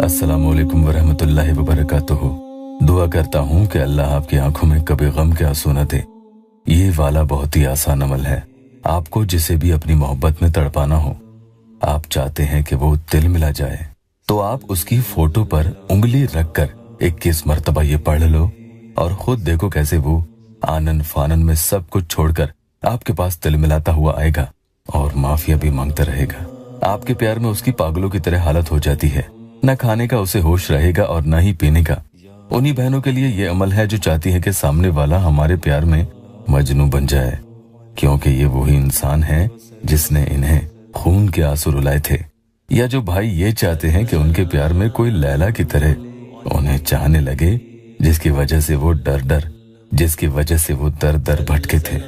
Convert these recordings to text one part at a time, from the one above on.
अस्सलामु अलैकुम वरहमतुल्लाहि वबरकातुहू। दुआ करता हूँ कि अल्लाह आपकी आंखों में कभी गम के आंसू न दे। ये वाला बहुत ही आसान अमल है। आपको जिसे भी अपनी मोहब्बत में तड़पाना हो, आप चाहते हैं कि वो दिल मिला जाए, तो आप उसकी फोटो पर उंगली रखकर 21 मरतबा ये पढ़ लो और खुद देखो कैसे वो आनन फानन में सब कुछ छोड़कर आपके पास दिल मिलाता हुआ आएगा और माफिया भी मांगता रहेगा। आपके प्यार में उसकी पागलों की तरह हालत हो जाती है। न खाने का उसे होश रहेगा और न ही पीने का। उन्हीं बहनों के लिए ये अमल है जो चाहती है कि सामने वाला हमारे प्यार में मजनू बन जाए, क्योंकि ये वही इंसान है जिसने इन्हें खून के आंसू रुलाए थे। या जो भाई ये चाहते हैं कि उनके प्यार में कोई लैला की तरह उन्हें चाहने लगे, जिसकी वजह से वो दर दर भटके थे।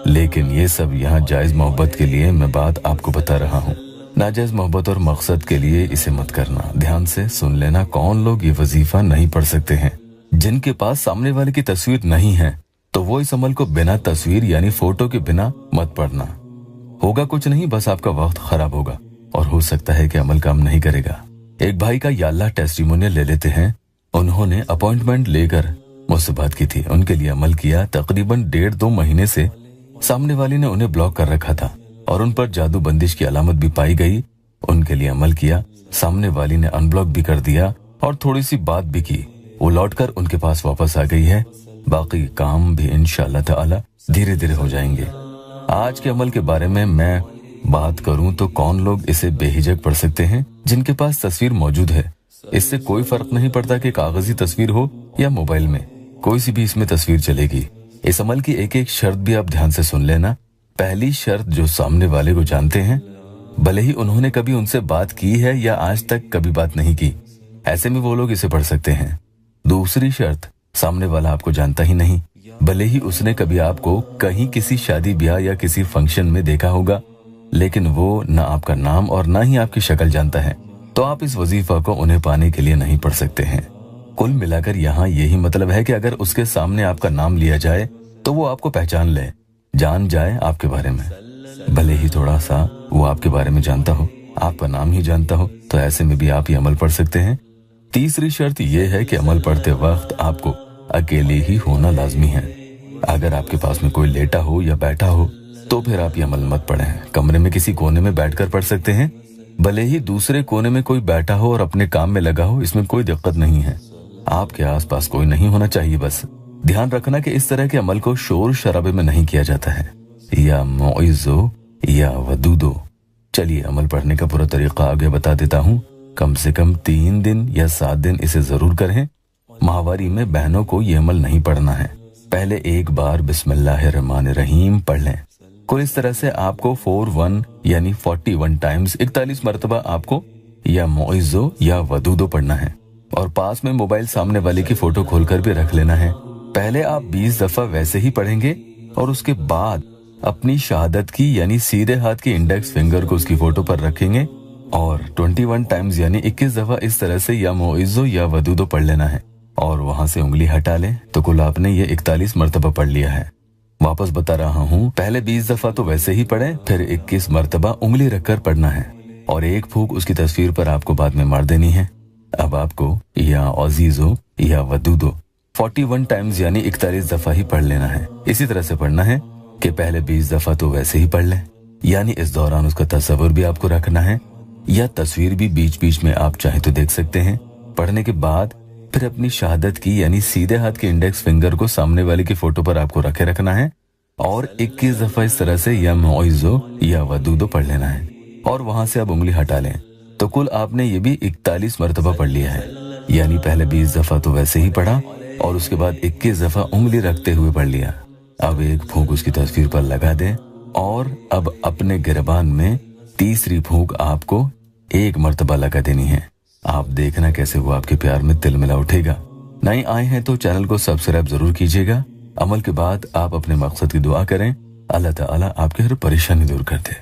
लेकिन ये सब यहाँ जायज मोहब्बत के लिए मैं बात आपको बता रहा हूँ। नाजायज मोहब्बत और मकसद के लिए इसे मत करना। ध्यान से सुन लेना, कौन लोग ये वजीफा नहीं पढ़ सकते हैं। जिनके पास सामने वाले की तस्वीर नहीं है, तो वो इस अमल को बिना तस्वीर यानी फोटो के बिना मत पढ़ना। होगा कुछ नहीं, बस आपका वक्त खराब होगा और हो सकता है कि अमल काम नहीं करेगा। एक भाई का या अल्लाह टेस्टिमोनियल ले लेते हैं। उन्होंने अपॉइंटमेंट लेकर मुझसे बात की थी। उनके लिए अमल किया। तकरीबन 1.5-2 महीने से सामने वाली ने उन्हें ब्लॉक कर रखा था और उन पर जादू बंदिश की अलामत भी पाई गई। उनके लिए अमल किया, सामने वाली ने अनब्लॉक भी कर दिया और थोड़ी सी बात भी की। वो लौटकर उनके पास वापस आ गई है। बाकी काम भी इंशाअल्लाह ताला धीरे धीरे हो जाएंगे। आज के अमल के बारे में मैं बात करूं तो कौन लोग इसे बेहिजक पढ़ सकते हैं? जिनके पास तस्वीर मौजूद है। इससे कोई फर्क नहीं पड़ता कि कागजी तस्वीर हो या मोबाइल में, कोई सी भी इसमें तस्वीर चलेगी। इस अमल की एक एक शर्त भी आप ध्यान से सुन लेना। पहली शर्त, जो सामने वाले को जानते हैं, भले ही उन्होंने कभी उनसे बात की है या आज तक कभी बात नहीं की, ऐसे में वो लोग इसे पढ़ सकते हैं। दूसरी शर्त, सामने वाला आपको जानता ही नहीं, भले ही उसने कभी आपको कहीं किसी शादी ब्याह या किसी फंक्शन में देखा होगा, लेकिन वो न आपका नाम और न ही आपकी शक्ल जानता है, तो आप इस वजीफा को उन्हें पाने के लिए नहीं पढ़ सकते हैं। कुल मिलाकर यहाँ यही मतलब है कि अगर उसके सामने आपका नाम लिया जाए तो वो आपको पहचान ले, जान जाए आपके बारे में। भले ही थोड़ा सा वो आपके बारे में जानता हो, आपका नाम ही जानता हो, तो ऐसे में भी आप ये अमल पढ़ सकते हैं। तीसरी शर्त ये है कि अमल पढ़ते वक्त आपको अकेले ही होना लाजमी है। अगर आपके पास में कोई लेटा हो या बैठा हो तो फिर आप ये अमल मत पढ़ें। कमरे में किसी कोने में बैठकर पढ़ सकते हैं। भले ही दूसरे कोने में कोई बैठा हो और अपने काम में लगा हो, इसमें कोई दिक्कत नहीं है। आपके आसपास कोई नहीं होना चाहिए। बस ध्यान रखना कि इस तरह के अमल को शोर शराबे में नहीं किया जाता है, या मौइज़ो या वदूदो। चलिए अमल पढ़ने का पूरा तरीका आगे बता देता हूँ। कम से कम 3 दिन या 7 दिन इसे जरूर करें। माहवारी में बहनों को ये अमल नहीं पढ़ना है। पहले एक बार बिस्मिल्लाहिर्रहमानिर्रहीम पढ़ लें। कुल इस तरह से आपको 41 यानी 41 टाइम्स 41 मरतबा आपको या मौइज़ो या वदूदो पढ़ना है। और पास में मोबाइल सामने वाले की फोटो खोलकर भी रख लेना है। पहले आप 20 दफा वैसे ही पढ़ेंगे और उसके बाद अपनी शहादत की यानी सीधे हाथ की इंडेक्स फिंगर को उसकी फोटो पर रखेंगे और 21 टाइम्स यानी 21 दफा इस तरह से या मौइज़ो या वदूदो पढ़ लेना है और वहां से उंगली हटा लें तो कुल आपने ये 41 मरतबा पढ़ लिया है। वापस बता रहा हूँ, पहले 20 दफा तो वैसे ही पढ़े, फिर 21 मरतबा उंगली रखकर पढ़ना है और एक फूंक उसकी तस्वीर पर आपको बाद में मार देनी है। अब आपको या अजीजो या वदूदो 41 टाइम्स यानी 41 दफा ही पढ़ लेना है। इसी तरह से पढ़ना है कि पहले 20 दफा तो वैसे ही पढ़ लें, यानी इस दौरान उसका तस्वीर भी आपको रखना है या तस्वीर भी बीच बीच में आप चाहे तो देख सकते हैं। पढ़ने के बाद फिर अपनी शहादत की यानी सीधे हाथ के इंडेक्स फिंगर को सामने वाले की फोटो पर आपको रखे रखना है और 21 दफा इस तरह से या मौइज़ो या वदूदो पढ़ लेना है और वहां से आप उंगली हटा लें तो कुल आपने ये भी 41 मरतबा पढ़ लिया है। यानी पहले 20 दफा तो वैसे ही पढ़ा और उसके बाद 21 दफा उंगली रखते हुए पढ़ लिया। अब एक फूंक उसकी तस्वीर पर लगा दें और अब अपने गिरबान में तीसरी फूंक आपको 1 मरतबा लगा देनी है। आप देखना कैसे वो आपके प्यार में तिल मिला उठेगा। नए आए हैं तो चैनल को सब्सक्राइब जरूर कीजिएगा। अमल के बाद आप अपने मकसद की दुआ करें, अल्लाह ताला आपकी हर परेशानी दूर कर दे।